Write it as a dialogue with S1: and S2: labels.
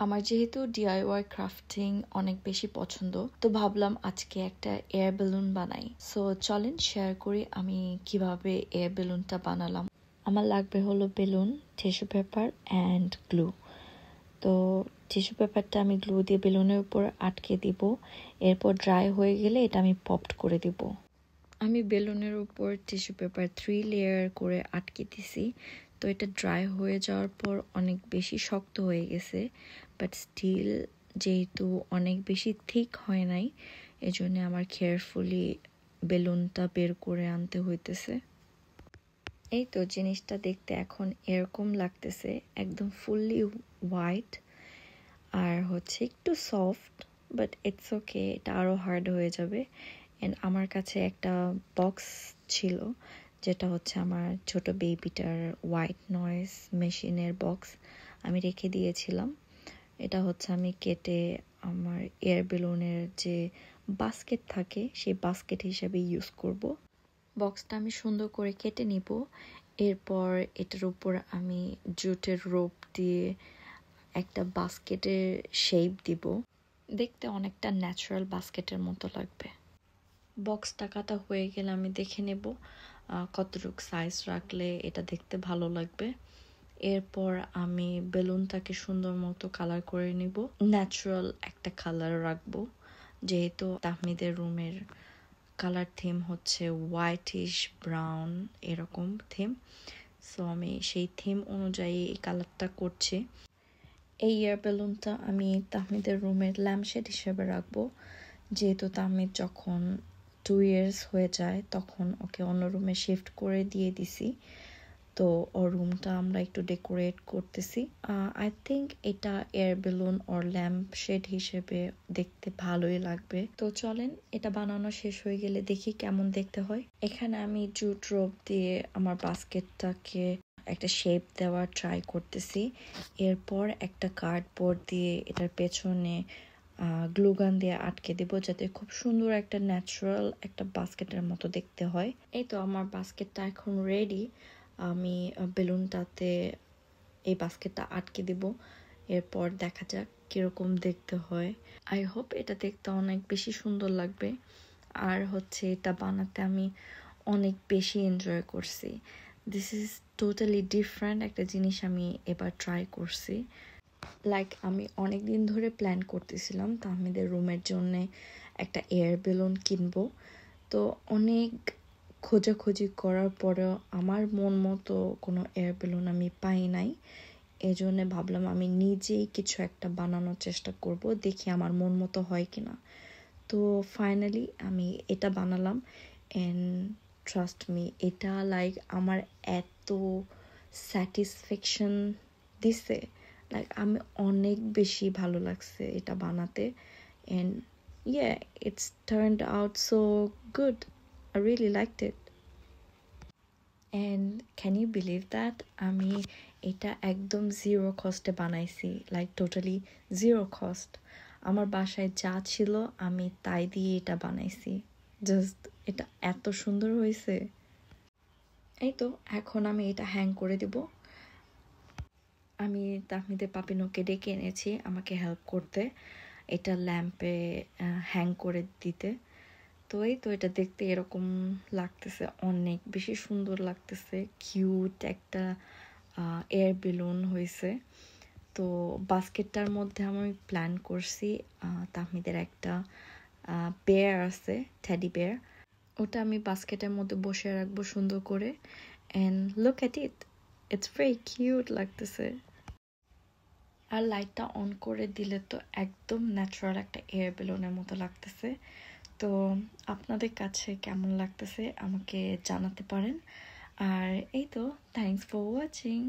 S1: আমার যেহেতু DIY crafting অনেক বেশি পছন্দ, তো ভাবলাম আজকে একটা এয়ার বেলুন বানাই। সো চলেন শেয়ার করি আমি কিভাবে এয়ার বেলুনটা বানালাম। আমার লাগবে হলো balloon, tissue paper and glue. তো টিস্যু পেপারটা আমি গ্লু দিয়ে বেলুনের উপর আটকে দিব, এরপর ড্রাই হয়ে গেলে এটা আমি পপড করে দিব। আমি বেলুনের উপর টিস্যু পেপার 3 লেয়ার করে আটকে দিছি। তো এটা ড্রাই হয়ে যাওয়ার পর অনেক বেশি শক্ত হয়ে গেছে, বাট স্টিল যেহেতু অনেক বেশি থিক হয় নাই, এজন্য আমার কেয়ারফুলি বেলুনটা বের করে আনতে হইতেছে। এই তো জিনিসটা দেখতে এখন এরকম লাগতেছে, একদম ফুললি হোয়াইট আর হচ্ছে একটু সফট, বাট ইটস ওকে, এটা আরও হার্ড হয়ে যাবে। অ্যান্ড আমার কাছে একটা বক্স ছিল, যেটা হচ্ছে আমার ছোট বেবিটার হোয়াইট নয়েজ মেশিনের বক্স, আমি রেখে দিয়েছিলাম। এটা হচ্ছে আমি কেটে আমার এয়ার বেলুনের যে বাস্কেট থাকে সেই বাস্কেট হিসেবে ইউজ করব। বক্সটা আমি সুন্দর করে কেটে নিব, এরপর এটার উপর আমি জুটের রোপ দিয়ে একটা বাস্কেটের শেপ দিব, দেখতে অনেকটা ন্যাচারাল বাস্কেটের মতো লাগবে। বক্সটা কাটা হয়ে গেলে আমি দেখে নেব কতটুকু সাইজ রাখলে এটা দেখতে ভালো লাগবে। এরপর আমি বেলুনটাকে সুন্দর মতো কালার করে নিব, ন্যাচারাল একটা কালার রাখবো, যেহেতু তাহমিদের রুমের কালার থিম হচ্ছে হোয়াইটিশ ব্রাউন এরকম থিম। সো আমি সেই থিম অনুযায়ী এই কালারটা করছি। এই এয়ার বেলুনটা আমি তাহমিদের রুমের ল্যাম্পশেড হিসেবে রাখবো, যেহেতু তাহমিদ যখন 2 years হয়ে যায় তখন ওকে অন্য রুমে শিফট করে দিয়ে দিছি। তো ওর রুমটা আমরা একটু ডেকোরেট করতেছি। আই থিঙ্ক এটা এয়ার বেলুন ওর ল্যাম্প শেড হিসেবে দেখতে ভালোই লাগবে। তো চলেন, এটা বানানো শেষ হয়ে গেলে দেখি কেমন দেখতে হয়। এখানে আমি জুট রোপ দিয়ে আমার বাস্কেটটাকে একটা শেপ দেওয়ার ট্রাই করতেছি। এরপর একটা কার্ডবোর্ড দিয়ে এটার পেছনে গ্লুগান দিয়ে আটকে দেব, যাতে খুব সুন্দর একটা ন্যাচারাল একটা বাস্কেটের মতো দেখতে হয়। এই তো আমার বাস্কেটটা এখন রেডি। আমি বেলুনটাতে এই বাস্কেটটা আটকে দিব, এরপর দেখা যাক কিরকম দেখতে হয়। আই হোপ এটা দেখতে অনেক বেশি সুন্দর লাগবে। আর হচ্ছে এটা বানাতে আমি অনেক বেশি এনজয় করছি। দিস ইজ টোটালি ডিফারেন্ট একটা জিনিস আমি এবার ট্রাই করছি। লাইক আমি অনেক দিন ধরে প্ল্যান করতেছিলাম তাহমিদের রুমের জন্য একটা এয়ার বেলুন কিনবো। তো অনেক খোঁজাখুঁজি করার পরেও আমার মন মতো কোনো এয়ার বেলুন আমি পাই নাই। এই জন্যে ভাবলাম আমি নিজেই কিছু একটা বানানোর চেষ্টা করব, দেখি আমার মন মতো হয় কিনা। তো ফাইনালি আমি এটা বানালাম, অ্যান্ড ট্রাস্ট মি, এটা লাইক আমার এত স্যাটিসফ্যাকশন দিছে, লাইক আমি অনেক বেশি ভালো লাগছে এটা বানাতে। And yeah, it's turned out so good. I really liked it. And can you believe that আমি এটা একদম জিরো কস্টে বানাইছি, লাইক টোটালি জিরো কস্ট। আমার বাসায় যা ছিল আমি তাই দিয়ে এটা বানাইছি। জাস্ট এটা এত সুন্দর হয়েছে। এই তো এখন আমি এটা হ্যাং করে দেব। আমি তাহমিদের পাপিনোকে ডেকে এনেছি আমাকে হেল্প করতে, এটা ল্যাম্পে হ্যাং করে দিতে। তো এই তো এটা দেখতে এরকম লাগতেছে, অনেক বেশি সুন্দর লাগতেছে, কিউট একটা এয়ার বেলুন হয়েছে। তো বাস্কেটটার মধ্যে আমি প্ল্যান করছি তাহমিদের একটা বেয়ার আছে, টেডি বেয়ার, ওটা আমি বাস্কেটের মধ্যে বসে রাখবো সুন্দর করে। And look at it, it's very cute লাগতেছে। আর লাইটটা অন করে দিলে তো একদম ন্যাচারাল একটা এয়ার বেলুনের মতো লাগতেছে। তো আপনাদের কাছে কেমন লাগতেছে আমাকে জানাতে পারেন। আর এই তো, থ্যাংকস ফর ওয়াচিং।